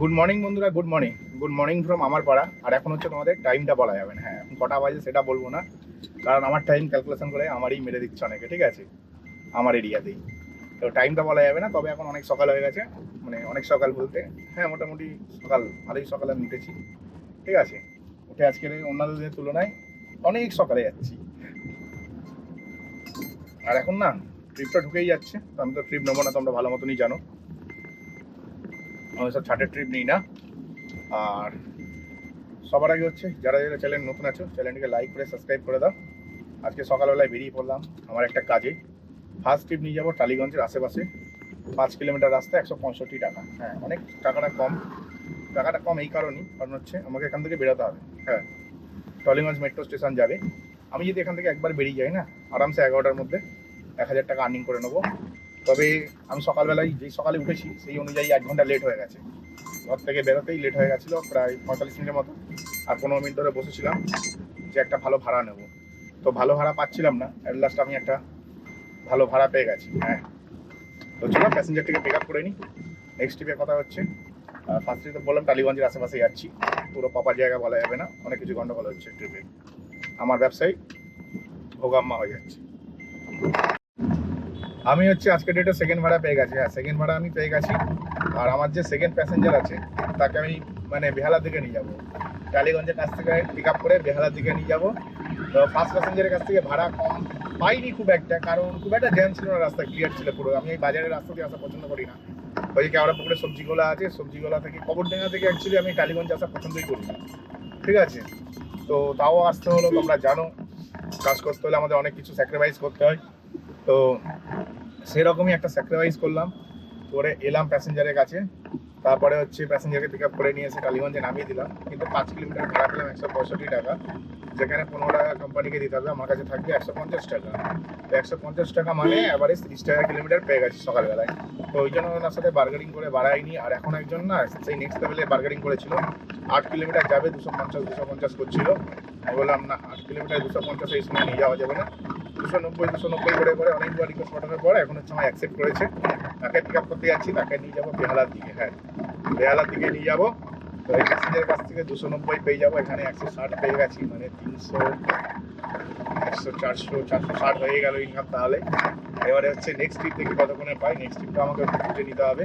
Good morning বন্ধুরা, good morning from আমার পাড়া। আর এখন হচ্ছে তোমাদের টাইমটা বলা যাবে না। হ্যাঁ, এখন কটা বাজে সেটা বলবো না, কারণ আমার টাইম ক্যালকুলেশন করে আমারই মেরে দিচ্ছে অনেকে, ঠিক আছে, আমার এরিয়াতেই। তো টাইমটা বলা যাবে না, তবে এখন অনেক সকাল হয়ে গেছে। মানে অনেক সকাল বলতে হ্যাঁ, মোটামুটি সকাল, ভালোই সকালে আমি উঠেছি, ঠিক আছে। উঠে আজকের অন্যান্য দিনের তুলনায় অনেক সকালে যাচ্ছি। আর এখন না ট্রিপটা ঢুকেই যাচ্ছে, তো আমি তো ট্রিপ নেবো না, তোমরা ভালো মতনই জানো আমি সব ছাটের ট্রিপ নিই না। আর সবার আগে হচ্ছে যারা যারা চ্যানেল নতুন আছো, চ্যানেলটিকে লাইক করে সাবস্ক্রাইব করে দাও। আজকে সকালবেলায় বেরিয়ে পড়লাম আমার একটা কাজে। ফার্স্ট ট্রিপ নিয়ে যাবো টালিগঞ্জের আশেপাশে, 5 কিলোমিটার রাস্তা, 165 টাকা। হ্যাঁ, অনেক টাকাটা কম এই কারণেই, কারণ হচ্ছে আমাকে এখান থেকে বেরোতে হবে। হ্যাঁ, টালিগঞ্জ মেট্রো স্টেশন যাবে। আমি যদি এখান থেকে একবার বেরিয়ে যাই না, আরামসে 11টার মধ্যে 1000 টাকা আর্নিং করে নেবো। তবে আমি সকালবেলায় যেই সকালে উঠেছি সেই অনুযায়ী 1 ঘন্টা লেট হয়ে গেছে। ঘর থেকে বেরোতেই লেট হয়ে গেছিলো প্রায় 45 মিনিটের মতো। আর 15 মিনিট ধরে বসেছিলাম যে একটা ভালো ভাড়া নেব, তো ভালো ভাড়া পাচ্ছিলাম না। অ্যাট লাস্ট আমি একটা ভালো ভাড়া পেয়ে গেছি। হ্যাঁ, তো চলো প্যাসেঞ্জারটিকে পিক আপ করে নিই। নেক্সট ট্রিপের কথা হচ্ছে, ফার্স্ট ট্রিপে বললাম টালিগঞ্জের আশেপাশে যাচ্ছি। পুরো প্রপার জায়গা বলা যাবে না, অনেক কিছু গন্ডগোল হচ্ছে ট্রিপে। আমার ব্যবসায় ভোগাম্মা হয়ে যাচ্ছে। আমি হচ্ছে আজকে ডেটে সেকেন্ড ভাড়া পেয়ে গেছি। হ্যাঁ, সেকেন্ড ভাড়া আমি পেয়ে গেছি। আর আমার যে সেকেন্ড প্যাসেঞ্জার আছে তাকে আমি মানে বেহালার দিকে নিয়ে যাবো। টালিগঞ্জের কাছ থেকে পিক আপ করে বেহালার দিকে নিয়ে যাবো। তো ফার্স্ট প্যাসেঞ্জারের কাছ থেকে ভাড়া কম পাইনি খুব একটা, কারণ খুব একটা জ্যাম ছিল না, রাস্তা ক্লিয়ার ছিল পুরো। আমি এই বাজারের রাস্তা দিয়ে আসা পছন্দ করি না। ওই যে কেওড়া পুকুরে সবজিগোলা আছে, সবজিগোলা থেকে কবরডাঙ্গা থেকে অ্যাকচুয়ালি আমি টালিগঞ্জ আসা পছন্দই করি না, ঠিক আছে। তো তাও আসতে হলো, তোমরা জানো কাজ করতে হলে আমাদের অনেক কিছু স্যাক্রিফাইস করতে হয়। তো সেরকমই একটা স্যাক্রিফাইস করলাম, করে এলাম প্যাসেঞ্জারের কাছে। তারপরে হচ্ছে প্যাসেঞ্জারকে পিক আপ করে নিয়ে এসে টালিগঞ্জে নামিয়ে দিলাম। কিন্তু 5 কিলোমিটার ভাড়া পেলাম 165 টাকা, যেখানে 15 টাকা কোম্পানিকে দিতে হবে, আমার কাছে থাকবে 150 টাকা। তো 150 টাকা মানে অ্যাভারেজ 30 টাকা কিলোমিটার পেয়ে গেছি সকালবেলায়। তো ওই জন্য ওনার সাথে বার্গেনিং করে বাড়াইনি। আর এখন একজন না সেই নেক্সট লেভেলে বার্গেনিং করেছিল, 8 কিলোমিটার যাবে 250 করছিল। আমি বললাম না, 8 কিলোমিটার 250 এই সময় নিয়ে যাওয়া যাবে না। 290 করে করে অনেকবার রিকোয়েস্ট পাঠানোর পর এখন হচ্ছে আমার অ্যাকসেপ্ট করেছে। তাকে পিক আপ করতে যাচ্ছি, তাকে নিয়ে যাবো বেহালার দিকে। হ্যাঁ, বেহালার দিকে নিয়ে যাবো। তো এই প্যাসেঞ্জারের কাছ থেকে 290 পেয়ে যাবো, এখানে 160 পেয়ে গেছি, মানে 300, 100, 400, 460 হয়ে গেল ইনকাম। তাহলে এবারে হচ্ছে নেক্সট ট্রিপ থেকে কতক্ষণে পাই, নেক্সট ট্রিপটা আমাকে খুঁজে নিতে হবে।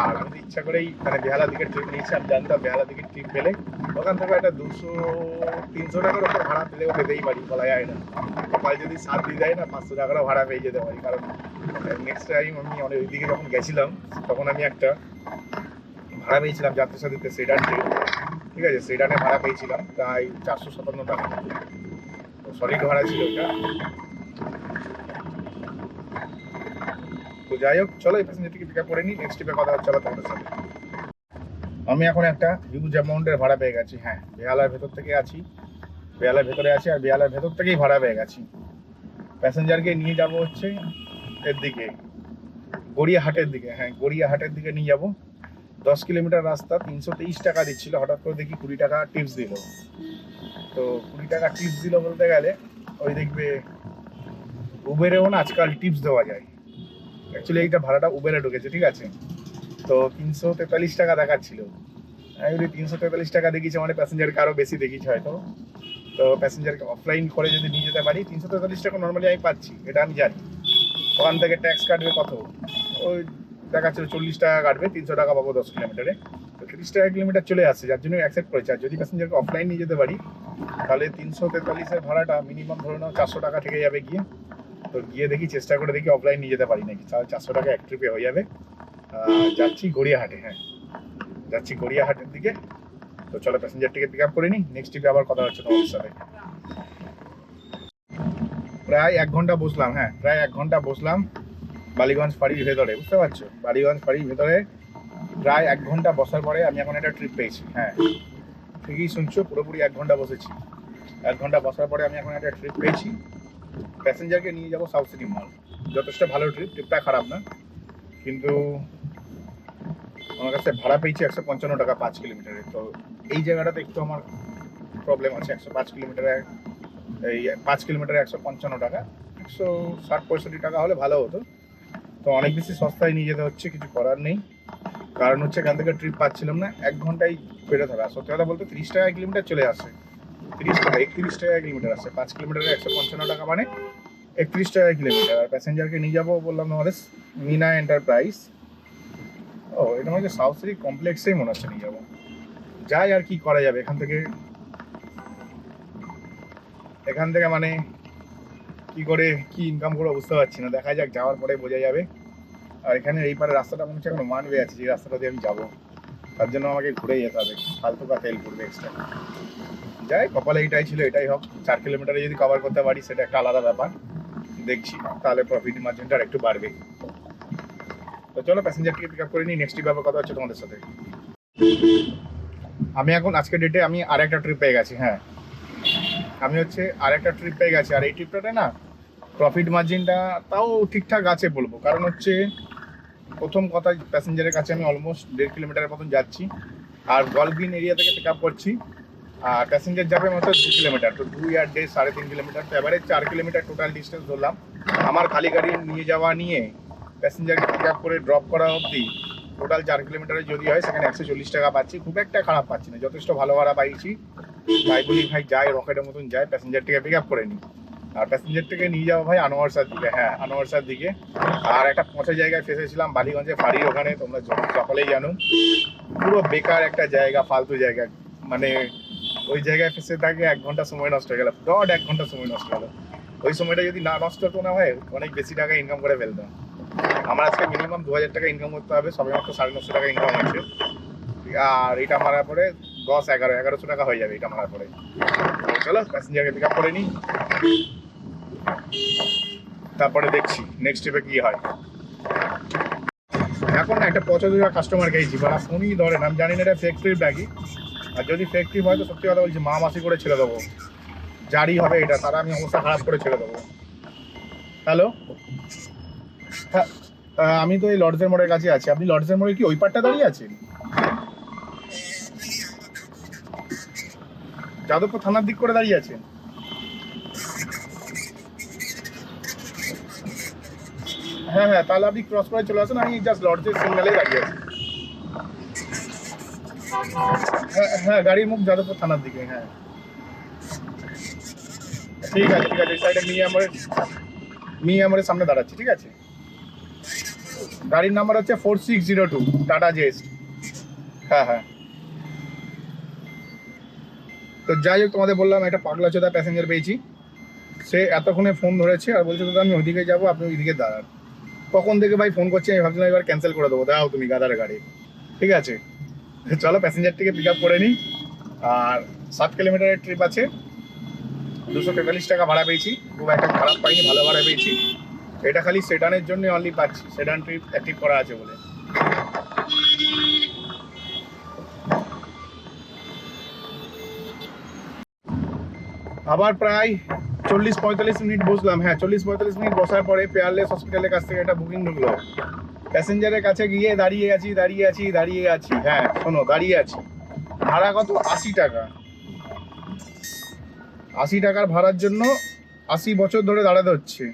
আর আমি তো ইচ্ছা করেই মানে বেহালা দিকে ট্রিপ নিয়েছি। আমি জানতাম বেহালা দিকে ট্রিপ পেলে ওখান থেকে একটা 200-300 টাকার ওপর ভাড়া পেলেও পেতেই পারি, বলা যায় না। সকাল যদি সাত দিয়ে যায় না, 500 টাকারও ভাড়া পেয়ে যেতে পারি। কারণ নেক্সট টাইম আমি অনেক ওইদিকে যখন গেছিলাম তখন আমি একটা ভাড়া পেয়েছিলাম যাত্রীর সাথে সেডান ট্রিপ, ঠিক আছে। সেডানে ভাড়া পেয়েছিলাম প্রায় 457 টাকা, তো সলিড ভাড়া ছিল ওইটা। তো যাই হোক, চলো এই প্যাসেঞ্জারটিকে পিক আপ করে নিই, নেক্সট ট্রিপে কথা হচ্ছে আবার তোমাদের সাথে। আমি এখন একটা হিউজ অ্যামাউন্টের ভাড়া পেয়ে গেছি। হ্যাঁ, বেহালার ভেতর থেকে আছি, বেহালার ভেতরে আছি, আর বেহালার ভেতর থেকেই ভাড়া পেয়ে গেছি। প্যাসেঞ্জারকে নিয়ে যাব হচ্ছে এর দিকে, গড়িয়াহাটের দিকে। হ্যাঁ, গড়িয়াহাটের দিকে নিয়ে যাব। 10 কিলোমিটার রাস্তা, 323 টাকা দিচ্ছিল, হঠাৎ করে দেখি 20 টাকা টিপস দিল। তো 20 টাকা টিপস দিল বলতে গেলে ওই দেখবে উবেরেও না আজকাল টিপস দেওয়া যায়। অ্যাকচুয়ালি এইটা ভাড়াটা উবেরে ঢুকেছে, ঠিক আছে। তো 343 টাকা দেখাচ্ছিল। আমি যদি 343 টাকা দেখিয়েছি মানে প্যাসেঞ্জারকে আরও বেশি দেখিয়েছে হয়তো। তো প্যাসেঞ্জারকে অফলাইন করে যদি নিয়ে যেতে পারি, 343 টাকা নর্মালি আমি পাচ্ছি, এটা আমি জানি। ওখান থেকে ট্যাক্স কাটবে কত, ওই দেখাচ্ছিল 40 টাকা কাটবে, 300 টাকা পাবো 10 কিলোমিটারে। তো 30 টাকা কিলোমিটার চলে আসছে, যার জন্য অ্যাকসেপ্ট করেছে। আর যদি প্যাসেঞ্জারকে অফলাইন নিয়ে যেতে পারি তাহলে 343-এর ভাড়াটা মিনিমাম ধরে নাও 400 টাকা থেকে যাবে গিয়ে। তো গিয়ে দেখি, চেষ্টা করে দেখি অফলাইন নিয়ে যেতে পারি নাকি, তাহলে 400 টাকা এক ট্রিপে হয়ে যাবে। যাচ্ছি গড়িয়াহাটে। হ্যাঁ, যাচ্ছি গড়িয়াহাটের দিকে। তো চলো প্যাসেঞ্জারটিকে পিক আপ করে নিই, নেক্সট ট্রিপে আবার কথা হচ্ছে তোমাদের সাথে। প্রায় 1 ঘন্টা বসলাম। হ্যাঁ, প্রায় 1 ঘন্টা বসলাম বালিগঞ্জ ফাঁড়ির ভেতরে, বুঝতে পারছো, বালিগঞ্জ ফাঁড়ির ভেতরে প্রায় 1 ঘন্টা বসার পরে আমি এখন একটা ট্রিপ পেয়েছি। হ্যাঁ, ঠিকই শুনছো, পুরোপুরি 1 ঘন্টা বসেছি। 1 ঘন্টা বসার পরে আমি এখন একটা ট্রিপ পেয়েছি। প্যাসেঞ্জারকে নিয়ে যাবো সাউথ সিটি মল। যথেষ্ট ভালো ট্রিপ, ট্রিপটা খারাপ না, কিন্তু আমার কাছে ভাড়া পেয়েছি 155 টাকা 5 কিলোমিটারে। তো এই জায়গাটাতে একটু আমার প্রবলেম আছে। 105 কিলোমিটারে, এই 5 কিলোমিটারে 155 টাকা, 160-65 টাকা হলে ভালো হতো। তো অনেক বেশি সস্তায় নিয়ে যেতে হচ্ছে, কিছু করার নেই। তো কারণ হচ্ছে এখান থেকে ট্রিপ পাচ্ছিলাম না, 1 ঘন্টায় বেরোতে হবে। আর সত্যি কথা বলতে 30 টাকা কিলোমিটার চলে আসে, 30 টাকা 31 টাকা কিলোমিটার আসে, 5 কিলোমিটারে 155 টাকা, মানে 31 টাকা কিলোমিটার। আর প্যাসেঞ্জারকে নিয়ে যাবো বললাম আমাদের মিনা এন্টারপ্রাইজ। ও এটা মানে সাউথ সিটি কমপ্লেক্সেই মনে হচ্ছে নিয়ে যাবো। যাই, আর কি করা যাবে এখান থেকে মানে কি করে কি ইনকাম করে বুঝতে পারছি না, দেখা যাক, যাওয়ার পরে বোঝা যাবে। আর এখানে এই পারে রাস্তাটা মনে হচ্ছে এখন মানবে আছে, যে রাস্তাটা দিয়ে আমি যাবো, তার জন্য আমাকে ঘুরে যেতে হবে, ফালতু কা তেল পড়বে এক্সট্রা। যাই, কপালে এটাই ছিল, এটাই হোক। 4 কিলোমিটারে যদি কভার করতে পারি সেটা একটা আলাদা ব্যাপার, দেখছি তাহলে প্রফিট মার্জিনটা একটু বাড়বে। তো চলো প্যাসেঞ্জারকে পিক আপ করে নিই, নেক্সট ব্যাপার কথা হচ্ছে তোমাদের সাথে। আমি এখন আজকে ডেটে আমি আরেকটা ট্রিপ পেয়ে গেছি। হ্যাঁ, আমি হচ্ছে আরেকটা ট্রিপ পেয়ে গেছি। আর এই ট্রিপটাতে না প্রফিট মার্জিনটা তাও ঠিকঠাক আছে বলবো, কারণ হচ্ছে প্রথম কথা, প্যাসেঞ্জারের কাছে আমি অলমোস্ট 1.5 কিলোমিটারের মতন যাচ্ছি, আর গল্ফ গ্রিন এরিয়া থেকে পিক আপ করছি। আর প্যাসেঞ্জার যাবে মাত্র 2 কিলোমিটার, তো 2 আর 1.5 3.5 কিলোমিটার, তো এবারে 4 কিলোমিটার টোটাল ডিস্টেন্স ধরলাম। আমার খালি গাড়ি নিয়ে যাওয়া নিয়ে প্যাসেঞ্জারকে পিক আপ করে ড্রপ করা অবধি টোটাল 4 কিলোমিটারে যদি হয় সেখানে 140 টাকা পাচ্ছি। খুব একটা খারাপ পাচ্ছি না, যথেষ্ট ভালো ভাড়া পাইছি। তাই বলি ভাই যাই, রকেটের মতন যাই, প্যাসেঞ্জারটিকে পিক আপ করে নিই। আর প্যাসেঞ্জারটিকে নিয়ে যাবো ভাই আনোয়ারসার দিকে। হ্যাঁ, আনোয়ারসার দিকে। আর একটা পচা জায়গায় ফেসেছিলাম, বালিগঞ্জে ফাঁড়ির ওখানে, তোমরা সকলেই জানো, পুরো বেকার একটা জায়গা, ফালতু জায়গা। মানে ওই জায়গায় ফেসে থাকে 1 ঘন্টা সময় নষ্ট হয়ে গেল, 1 ঘন্টা সময় নষ্ট হলো। ওই সময়টা যদি না নষ্ট হতো না হয়, অনেক বেশি টাকা ইনকাম করে ফেলতাম। আমার আজকে মিনিমাম 2000 টাকা ইনকাম করতে হবে, সবে মাত্র 950 টাকা ইনকাম হচ্ছে। আর এটা মারার পরে 1100 টাকা হয়ে যাবে এটা মারার পরে। চলো প্যাসেঞ্জারকে পিক আপ করে নিই, তারপরে দেখছি নেক্সট ট্রিপে কি হয়। এখন না একটা পছন্দ কাস্টমার গেছি, বা ফোনই ধরে না, আমি জানি না এটা ফেক ট্রিপ নাকি। আর যদি ফেক ট্রিপ হয় তো সত্যি কথা বলছি, মা মাসি করে ছেড়ে দেবো, জারি হবে এটা, তারা আমি অবস্থা খারাপ করে ছেড়ে দেবো। হ্যালো, হ্যাঁ, আমি তো এই লর্ডসের মোড়ের কাছে আছি। আপনি লর্ডসের মোড়ে কি ওই পারটা দাঁড়িয়ে আছেন? যাদবপুর থানার দিক করে দাঁড়িয়ে আছেন? হ্যাঁ হ্যাঁ, তাহলে আপনি ক্রস করে চলে আসুন, আমি জাস্ট লর্ডসের সিগন্যালেই দাঁড়িয়ে আছি। হ্যাঁ হ্যাঁ, গাড়ির মুখ যাদবপুর থানার দিকে। হ্যাঁ ঠিক আছে ঠিক আছে, এই সাইডে মিয়ামরের সামনে দাঁড়াচ্ছি, ঠিক আছে। গাড়ির নাম্বার হচ্ছে 4602 টাটা জেস্ট। হ্যাঁ হ্যাঁ, তো যাই হোক, তোমাদের বললাম একটা পাগলা চোদা প্যাসেঞ্জার পেয়েছি। সে এতক্ষণে ফোন ধরেছে আর বলছে দাদা আমি ওইদিকে যাবো, আপনি ওইদিকে দাঁড়ান। কখন থেকে ভাই ফোন করছি, আমি ভাবছিলাম এবার ক্যান্সেল করে দেবো, দাও তুমি গাদার গাড়ি। ঠিক আছে, চলো প্যাসেঞ্জারটিকে পিক আপ করে নিই। আর 7 কিলোমিটারের ট্রিপ আছে, 243 টাকা ভাড়া পেয়েছি, খুব একটা খারাপ পাইনি, ভালো ভাড়া পেয়েছি। এটা খালি সেডানের জন্য অনলি পাচ্ছি, সেডান ট্রিপ অ্যাক্টিভ করা আছে বলে। আবার প্রায় 40-45 মিনিট বসলাম। হ্যাঁ, 40-45 মিনিট বসার পরে পেয়ারলেস হসপিটালের কাছ থেকে একটা বুকিং ঢুকলো। প্যাসেঞ্জারের কাছে গিয়ে দাঁড়িয়ে আছি। হ্যাঁ শোনো, দাঁড়িয়ে আছি। ভাড়া কত? 80 টাকা। 80 টাকার ভাড়ার জন্য 80 বছর ধরে দাঁড়াতে হচ্ছে।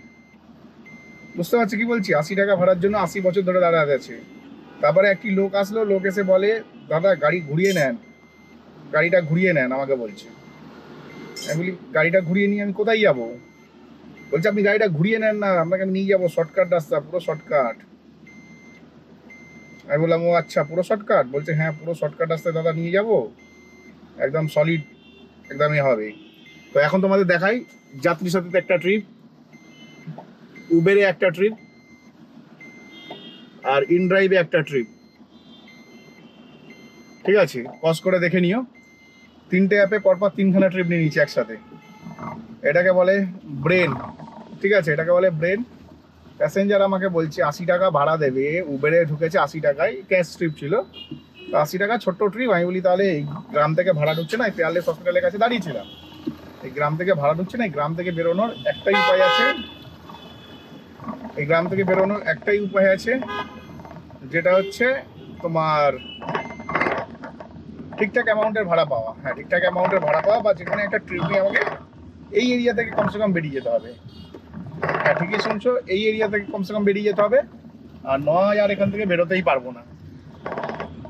বুঝতে পারছি কি বলছি? 80 টাকা ভাড়ার জন্য 80 বছর ধরে দাঁড়াতে আছে। তারপরে একটি লোক আসলো, লোক এসে বলে দাদা গাড়ি ঘুরিয়ে নেন, গাড়িটা ঘুরিয়ে নেন, আমাকে বলছে। আমি বলি গাড়িটা ঘুরিয়ে নিয়ে আমি কোথায় যাবো? বলছে আপনি গাড়িটা ঘুরিয়ে নেন না, আপনাকে আমি নিয়ে যাবো, শর্টকাট রাস্তা, পুরো শর্টকাট। আমি বললাম ও আচ্ছা, পুরো শর্টকাট? বলছে হ্যাঁ, পুরো শর্টকাট রাস্তায় দাদা নিয়ে যাবো, একদম সলিড, একদমই হবে। তো এখন তোমাদের দেখাই, যাত্রী সাথীতে একটা ট্রিপ, উবেরে একটা ট্রিপ, আর ইনড্রাইভে একটা ট্রিপ। ঠিক আছে, পজ করে দেখে নিও। 3টে অ্যাপে পরপর 3খানা ট্রিপ নিয়ে নিচ্ছি একসাথে। এটাকে বলে ব্রেন, ঠিক আছে, এটাকে বলে ব্রেন। প্যাসেঞ্জার আমাকে বলছে 80 টাকা ভাড়া দেবে, উবেরে ঢুকেছে 80 টাকায়, ক্যাশ ট্রিপ ছিল, তো 80 টাকা ছোট্ট ট্রিপ। আমি বলি তাহলে এই গ্রাম থেকে ভাড়া ঢুকছে না, এই পেয়ারলেস হসপিটালের কাছে দাঁড়িয়েছিলাম, এই গ্রাম থেকে ভাড়া ঢুকছে না, এই গ্রাম থেকে বেরোনোর একটাই উপায় আছে, যেটা হচ্ছে তোমার ঠিকঠাক অ্যামাউন্টের ভাড়া পাওয়া। হ্যাঁ, ঠিকঠাক অ্যামাউন্টের ভাড়া পাওয়া, বা যেখানে একটা ট্রিপ নিয়ে আমাকে এই এরিয়া থেকে কমসে কম বেরিয়ে যেতে হবে। হ্যাঁ ঠিকই শুনছো, এই এরিয়া থেকে কমসে কম বেরিয়ে যেতে হবে, আর নয় আর এখান থেকে বেরোতেই পারবো না।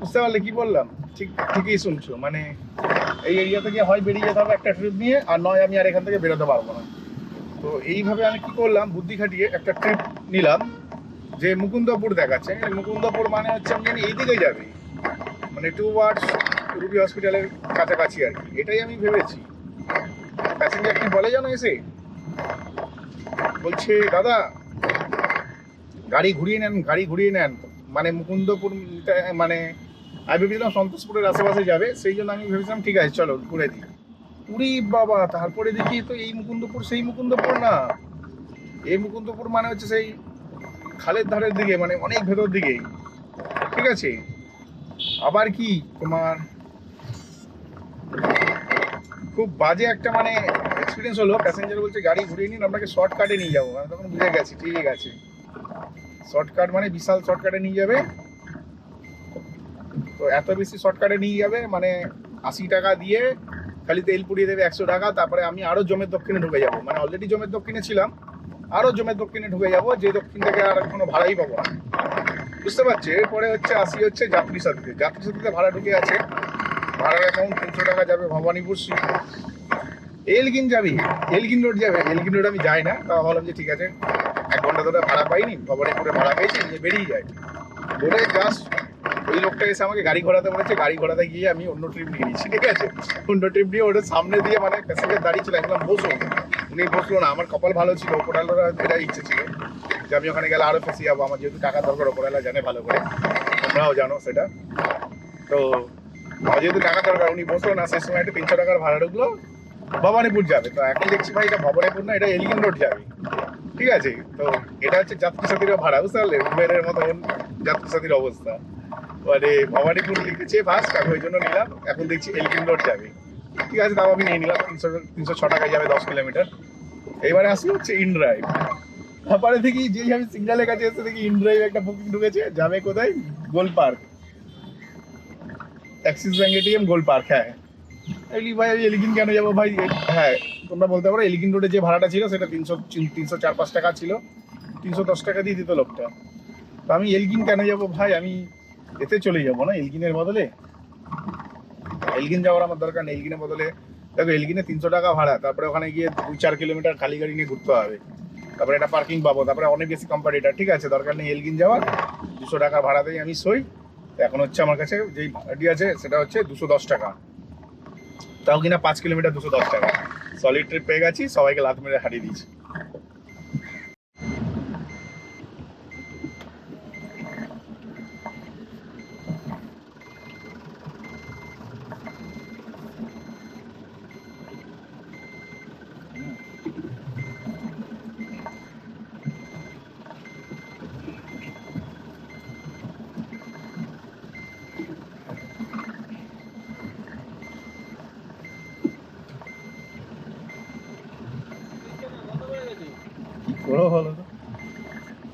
বুঝতে পারলে কি বললাম? ঠিকই শুনছো, মানে এই এরিয়া থেকে হয় বেরিয়ে যেতে হবে একটা ট্রিপ নিয়ে, আর নয় আমি আর এখান থেকে বেরোতে পারবো না। তো এইভাবে আমি কি করলাম, বুদ্ধি খাটিয়ে একটা ট্রিপ নিলাম, যে মুকুন্দপুর দেখাচ্ছে। মুকুন্দপুর মানে হচ্ছে আমি জানি এইদিকে যাবে, মানে টুয়ার্ডস রুবি হসপিটালের কাছাকাছি আর কি, এটাই আমি ভেবেছি। প্যাসেঞ্জার কি বলে জানো এসে? বলছে দাদা গাড়ি ঘুরিয়ে নেন, মানে মুকুন্দপুর, মানে আমি ভেবেছিলাম সন্তোষপুরের আশেপাশে যাবে, সেই জন্য আমি ভেবেছিলাম ঠিক আছে চলো ঘুরে দিই। উরি বাবা, তারপরে দেখি তো এই মুকুন্দপুর সেই মুকুন্দপুর না, এই মুকুন্দপুর মানে হচ্ছে সেই খালের ধারের দিকে, মানে অনেক ভেতর দিকে, ঠিক আছে। আবার কি তোমার খুব বাজে একটা মানে এক্সপিরিয়েন্স হলো। প্যাসেঞ্জার বলছে গাড়ি ঘুরিয়ে নিন, আপনাকে শর্টকাটে নিয়ে যাবো। আমি তখন বুঝে গেছি ঠিক আছে, শর্টকাট মানে বিশাল শর্টকাটে নিয়ে যাবে। তো এত বেশি শর্টকাটে নিয়ে যাবে মানে 80 টাকা দিয়ে খালি তেল পুড়িয়ে দেবে 100 টাকা, তারপরে আমি আরও জমের দক্ষিণে ঢুকে যাবো। মানে অলরেডি জমের দক্ষিণে ছিলাম, আরও জমের দক্ষিণে ঢুকে যাবো, যে দক্ষিণ থেকে আর কোনো ভাড়াই পাবো না, বুঝতে পারছি। এরপরে হচ্ছে আসি হচ্ছে যাত্রী সাথীতে ভাড়া ঢুকে আছে। ভাড়ার অ্যামাউন্ট 300 টাকা যাবে ভবানীপুর এলগিন যাবি, এলগিন রোড যাবে। এলগিন রোড আমি যাই না, তা ভাবলাম যে ঠিক আছে 1 ঘন্টা ধরে ভাড়া পাইনি, ভবানীপুরে ভাড়া পেয়েছি, নিয়ে বেরিয়ে যায় বলে জাস্ট ওই লোকটা এসে আমাকে গাড়ি ঘোরাতে বলেছে। গাড়ি ঘোরাতে গিয়ে আমি অন্য ট্রিপ নিয়ে নিয়েছি, ঠিক আছে। অন্য ট্রিপ নিয়ে ওটার সামনে দিয়ে মানে প্যাসেঞ্জার দাঁড়িয়ে ছিল, একদম বসো, উনি বসলো না। আমার কপাল ভালো ছিল, ওপরওয়ালারা এটাই ইচ্ছে ছিল যে আমি ওখানে গেলে আরও ফেসে যাবো। আমার যেহেতু টাকা দরকার, ওপরওয়ালা জানে ভালো করে, তোমরাও জানো সেটা। তো আমার যেহেতু টাকা দরকার, উনি বসলো না। সেই সময় একটা 300 টাকার ভাড়া ঢুকলো, ভবানীপুর যাবে। তো এখন দেখছি ভাই এটা ভবানীপুর না, এটা এলগিন রোড যাবে, ঠিক আছে। তো এটা হচ্ছে যাত্রী সাথীর ভাড়া, বুঝতে পারলে, উবেরের মতন যাত্রী সাথীর অবস্থা। মানে ভবানীপুর লিখেছে ফার্স্ট, আমি ওই জন্য নিলাম। এখন দেখছি এলগিন রোড যাবে, ঠিক আছে, তাও আমি নিয়ে নিলাম। 306 টাকায় যাবে 10 কিলোমিটার। এইবারে আসি হচ্ছে ইনড্রাইভ। তারপরে দেখি যেই আমি সিগন্যালের কাছে এসে দেখি ইনড্রাইভ একটা বুকিং ঢুকেছে, যাবে কোথায়, গোল পার্ক, অ্যাক্সিস ব্যাংক এটিএম গোল পার্ক। হ্যাঁ ভাই আমি এলিগিন কেন যাবো ভাই? হ্যাঁ তোমরা বলতে পারো এলিগিন রোডে যে ভাড়াটা ছিল সেটা 304-5 টাকা ছিল, 310 টাকা দিয়ে দিত লোকটা। তো আমি এলগিন কেন যাবো ভাই? আমি এতে চলে যাবো না এলগিনের বদলে, এলগিন যাওয়ার আমার দরকার নেই। এলগিনের বদলে দেখো এলগিনে 300 টাকা ভাড়া, তারপরে ওখানে গিয়ে 2-4 কিলোমিটার খালি গাড়ি নিয়ে ঘুরতে হবে, তারপরে একটা পার্কিং পাবো, তারপরে অনেক বেশি কম্পিটিটার, ঠিক আছে, দরকার নেই এলগিন যাওয়ার। 200 টাকা ভাড়াতেই আমি সই। এখন হচ্ছে আমার কাছে যেই ভাড়াটি আছে সেটা হচ্ছে 210 টাকা, তাও কিনা 5 কিলোমিটার 210 টাকা। সলিড ট্রিপ পেয়ে গেছি, সবাইকে লাত মেরে হারিয়ে দিয়েছি।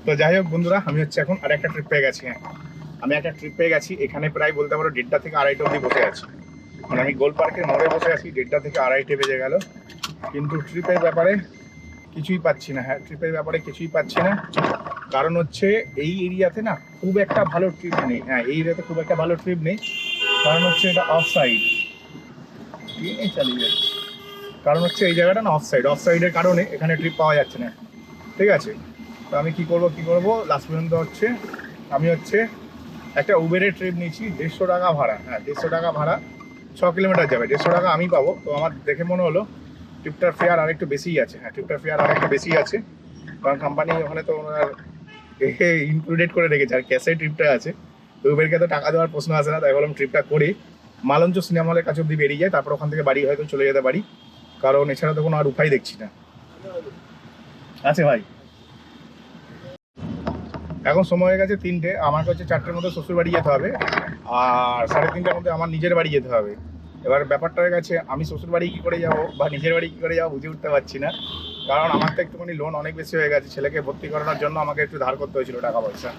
তো যাই হোক বন্ধুরা, আমি হচ্ছে এখন আর একটা ট্রিপ পেয়ে গেছি। হ্যাঁ আমি একটা ট্রিপ পেয়ে গেছি, এখানে প্রায় বলতে পারো 1:30 থেকে 2:30 অবধি বসে আছি। মানে আমি গোল পার্কের মোড়ে বসে আছি, 1:30 থেকে 2:30 বেজে গেল, কিন্তু ট্রিপের ব্যাপারে কিছুই পাচ্ছি না। হ্যাঁ ট্রিপের ব্যাপারে কিছুই পাচ্ছি না, কারণ হচ্ছে এই এরিয়াতে না খুব একটা ভালো ট্রিপ নেই। হ্যাঁ এই এরিয়াতে খুব একটা ভালো ট্রিপ নেই, কারণ হচ্ছে এটা অফ সাইড, চালিয়ে যাচ্ছে। কারণ হচ্ছে এই জায়গাটা না অফ সাইডের কারণে এখানে ট্রিপ পাওয়া যাচ্ছে না, ঠিক আছে। তো আমি কি করব লাস্ট পর্যন্ত হচ্ছে আমি হচ্ছে একটা উবেরের ট্রিপ নিয়েছি, 150 টাকা ভাড়া। হ্যাঁ 150 টাকা ভাড়া, 6 কিলোমিটার যাবে, 150 টাকা আমি পাবো। তো আমার দেখে মনে হলো ট্রিপটার ফেয়ার আরেকটু বেশিই আছে। হ্যাঁ ট্রিপটার ফেয়ার আরেকটু বেশি আছে, কারণ কোম্পানি ওখানে তো ওনার ইনক্লুডেড করে রেখেছে, আর ক্যাশে ট্রিপটা আছে। তো উবেরকে তো টাকা দেওয়ার প্রশ্ন আসে না, তাই বললাম ট্রিপটা করে মালঞ্চ সিনেমা হলের কাছে অব্দি বেরিয়ে যায়, তারপর ওখান থেকে বাড়ি হয়তো চলে যেতে পারি, কারণ এছাড়া তো কোনো আর উপায় দেখছি না। আছে ভাই, এখন সময় হয়ে গেছে 3টে, আমার কাছে 4টের মধ্যে শ্বশুর বাড়ি যেতে হবে, আর 3:30টার মধ্যে আমার নিজের বাড়ি যেতে হবে। এবার ব্যাপারটা হয়ে গেছে আমি শ্বশুর বাড়ি কী করে যাবো বা নিজের বাড়ি কী করে যাবো বুঝে উঠতে পারছি না, কারণ আমার তো একটুখানি লোন অনেক বেশি হয়ে গেছে। ছেলেকে ভর্তি করানোর জন্য আমাকে একটু ধার করতে হয়েছিল টাকা পয়সা,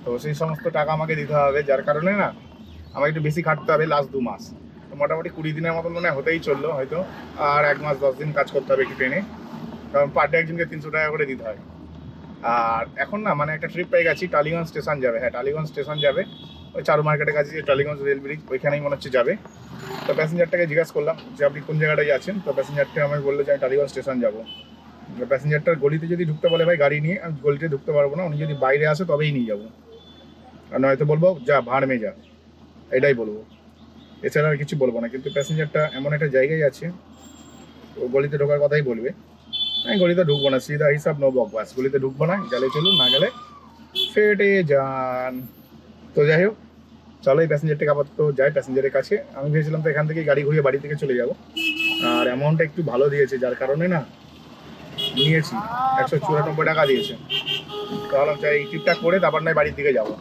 তো সেই সমস্ত টাকা আমাকে দিতে হবে, যার কারণে না আমাকে একটু বেশি খাটতে হবে লাস্ট 2 মাস। তো মোটামুটি 20 দিনের মতন মনে হতেই চললো হয়তো, আর 1 মাস 10 দিন কাজ করতে হবে একটু ট্রেনে, কারণ পার ডে একজনকে 300 টাকা করে দিতে হয়। আর এখন না মানে একটা ট্রিপ পেয়ে গেছি, টালিগঞ্জ স্টেশন যাবে। হ্যাঁ টালিগঞ্জ স্টেশন যাবে, ওই চারু মার্কেটের কাছে যে টালিগঞ্জ রেল ব্রিজ ওইখানেই মনে হচ্ছে যাবে। তো প্যাসেঞ্জারটাকে জিজ্ঞাসা করলাম যে আপনি কোন জায়গাটায় আছেন, তো প্যাসেঞ্জারটা আমাকে বললো যে আমি টালিগঞ্জ স্টেশন যাবো। প্যাসেঞ্জারটার গলিতে যদি ঢুকতে বলে ভাই গাড়ি নিয়ে, আমি গলিতে ঢুকতে পারবো না, উনি যদি বাইরে আসে তবেই নিয়ে যাবো, আর নয়তো বলবো যা ভাড় মে যা, এটাই বলবো, এছাড়া আর কিছু বলবো না। কিন্তু প্যাসেঞ্জারটা এমন একটা জায়গায় আছে ও গলিতে ঢোকার কথাই বলবে, আমি গলিতে ঢুকবো না, সিধা হিসাব নো বকবাস, গলিতে ঢুকবো না, গেলে চলুন, না গেলে ফেটে যান। তো যাই হোক, চলো এই প্যাসেঞ্জারটাকে আপাতত যাই প্যাসেঞ্জারের কাছে। আমি ভেবেছিলাম তো এখান থেকে গাড়ি ঘুরিয়ে বাড়ি থেকে চলে যাবো, আর অ্যামাউন্টটা একটু ভালো দিয়েছে যার কারণে না নিয়েছি, 194 টাকা দিয়েছে। তো ভাবলাম চাই এই ট্রিপটা করে তারপর নয় বাড়ির দিকে যাবো।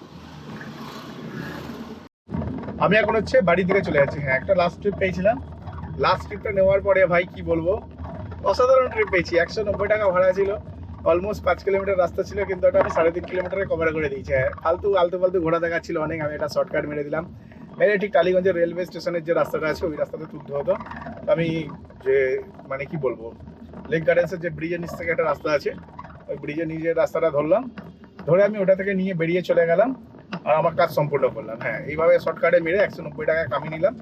আমি এখন হচ্ছে বাড়ির দিকে চলে যাচ্ছি। হ্যাঁ, একটা লাস্ট ট্রিপ পেয়েছিলাম, লাস্ট ট্রিপটা নেওয়ার পরে ভাই কি বলবো, অসাধারণ ট্রিপ পেয়েছি। 190 টাকা ভাড়া ছিল, অলমোস্ট 5 কিলোমিটার রাস্তা ছিল, কিন্তু ওটা আমি 3.5 কিলোমিটারে কভার করে দিয়েছি। হ্যাঁ, আলতু ফালতু ঘোরা দেখাচ্ছিল অনেক, আমি একটা শর্টকাট মেরে দিলাম। মেরে ঠিক টালিগঞ্জের রেলওয়ে স্টেশনের যে রাস্তাটা আছে ওই রাস্তাতে তুলতে হতো। আমি যে মানে কি বলবো, লেক গার্ডেন্সের যে ব্রিজের নিচ থেকে একটা রাস্তা আছে, ওই ব্রিজের নিচের রাস্তাটা ধরলাম, ধরে আমি ওটা থেকে নিয়ে বেরিয়ে চলে গেলাম, আর আমার কাজ সম্পূর্ণ করলাম। হ্যাঁ, এইভাবে শর্টকাটে মেরে 190 টাকা কামিয়ে নিলাম।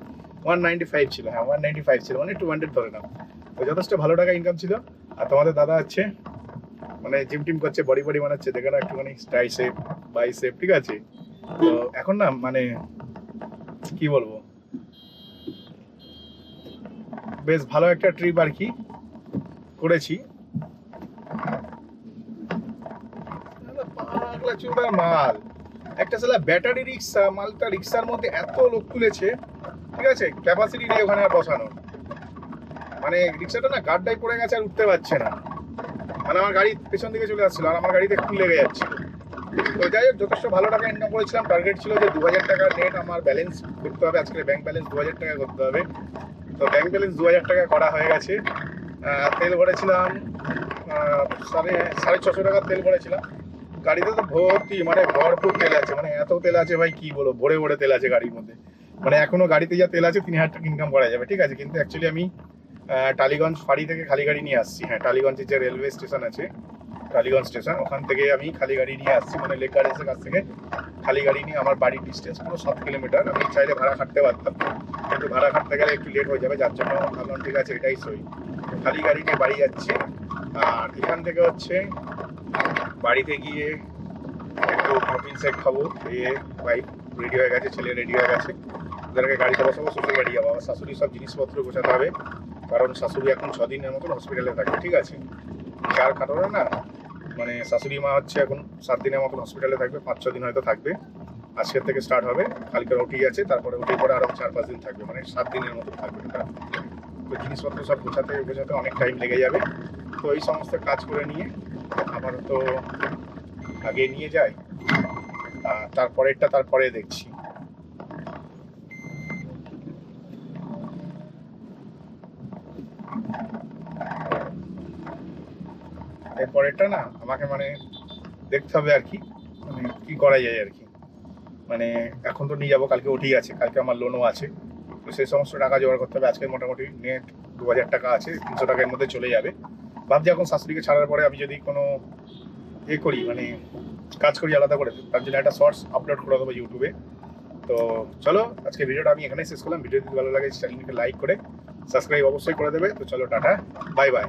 195 ছিল, হ্যাঁ 195 ছিল, মানে 200 ধরে নাও। তো যথেষ্ট ভালো টাকা ইনকাম ছিল। আর তোমাদের দাদা হচ্ছে মানে জিম টিম করছে, বডি বানাচ্ছে, দেখে না একটুখানি ট্রাইসেপ বাইসেপ, ঠিক আছে। তো এখন না মানে কি বলবো, বেশ ভালো একটা ট্রিপ আর কি করেছি। পাগলা চুদার মাল, একটা সালা ব্যাটারি রিক্সা, মালটা রিক্সার মধ্যে এত লোক তুলেছে, ঠিক আছে, ক্যাপাসিটি নেই ওখানে আর বসানো, মানে রিক্সাটা না গাড্ডায় পড়ে গেছে আর উঠতে পারছে না, মানে আমার গাড়ি পেছন দিকে চলে আসছিল আর আমার গাড়িতে খুলে লেগে যাচ্ছিল। তো যাই হোক, যথেষ্ট ভালো টাকা ইনকাম করেছিলাম। টার্গেট ছিল যে 2000 টাকা নেট আমার ব্যালেন্স করতে হবে, আজকে ব্যাংক ব্যালেন্স 2000 টাকা করতে হবে। তো ব্যাংক ব্যালেন্স 2000 টাকা করা হয়ে গেছে। তেল ভরেছিলাম 650 টাকার তেল ভরেছিলাম। গাড়িতে তো ভর্তি, মানে ভরপুর তেল আছে, মানে এত তেল আছে ভাই কি বলবো, ভরে ভরে তেল আছে গাড়ির মধ্যে। মানে এখনো গাড়িতে যা তেল আছে 3000 টাকা ইনকাম করা যাবে, ঠিক আছে। কিন্তু অ্যাকচুয়ালি আমি টালিগঞ্জ ফাঁড়ি থেকে খালি গাড়ি নিয়ে আসছি। হ্যাঁ, টালিগঞ্জের যে রেলওয়ে স্টেশন আছে, টালিগঞ্জ স্টেশন, ওখান থেকে আমি খালি গাড়ি নিয়ে আসছি, মানে লেক গার্ডেন্সের কাছ থেকে খালি গাড়ি নিয়ে। আমার বাড়ির ডিস্টেন্স পুরো 7 কিলোমিটার। আমি চাইলে ভাড়া খাটতে পারতাম, কিন্তু ভাড়া খাটতে গেলে একটু লেট হয়ে যাবে, যার জন্য ভাবলাম ঠিক আছে এটাই সই, খালি গাড়ি নিয়ে বাড়ি যাচ্ছি। আর এখান থেকে হচ্ছে বাড়িতে গিয়ে একটু প্রোটিন শেক খাবো, খেয়ে ওয়াইফ রেডি হয়ে গেছে, ছেলে রেডি হয়ে গেছে, ওদেরকে গাড়িতে বসাবো, শ্বশুর বাড়ি যাবো। আমার শাশুড়ি সব জিনিসপত্র গোছাতে হবে, কারণ শাশুড়ি এখন 6 দিনের মতন হসপিটালে থাকবে, ঠিক আছে। যার কারণে না মানে শাশুড়ি মা হচ্ছে এখন 7 দিনের মতন হসপিটালে থাকবে, 5-6 দিন হয়তো থাকবে। আজকের থেকে স্টার্ট হবে, কালকে ওটি আছে, তারপরে ওটি করে আরও 4-5 দিন থাকবে, মানে 7 দিনের মতো থাকবে। তো জিনিসপত্র সব গোছাতে অনেক টাইম লেগে যাবে। তো এই সমস্ত কাজ করে নিয়ে আবার তো আগে নিয়ে যাই, তারপরে দেখছি। এরপরেরটা না আমাকে মানে দেখতে হবে আর কি, মানে কি করা যায় আর কি। মানে এখন তো নিয়ে যাবো, কালকে ওটি আছে, কালকে আমার লোনও আছে, তো সেই সমস্ত টাকা জোগাড় করতে হবে। আজকে মোটামুটি নেট 2000 টাকা আছে, 300 টাকার মধ্যে চলে যাবে। ভাবছি এখন শাশুড়িকে ছাড়ার পরে আমি যদি কোনো করি, মানে কাজ করি আলাদা করে, তার জন্য একটা শর্টস আপলোড করে দেবো ইউটিউবে। তো চলো, আজকে ভিডিওটা আমি এখানেই শেষ করলাম। ভিডিও যদি ভালো লাগে চ্যানেলকে লাইক করে সাবস্ক্রাইব অবশ্যই করে দেবে। তো চলো, টাটা, বাই বাই।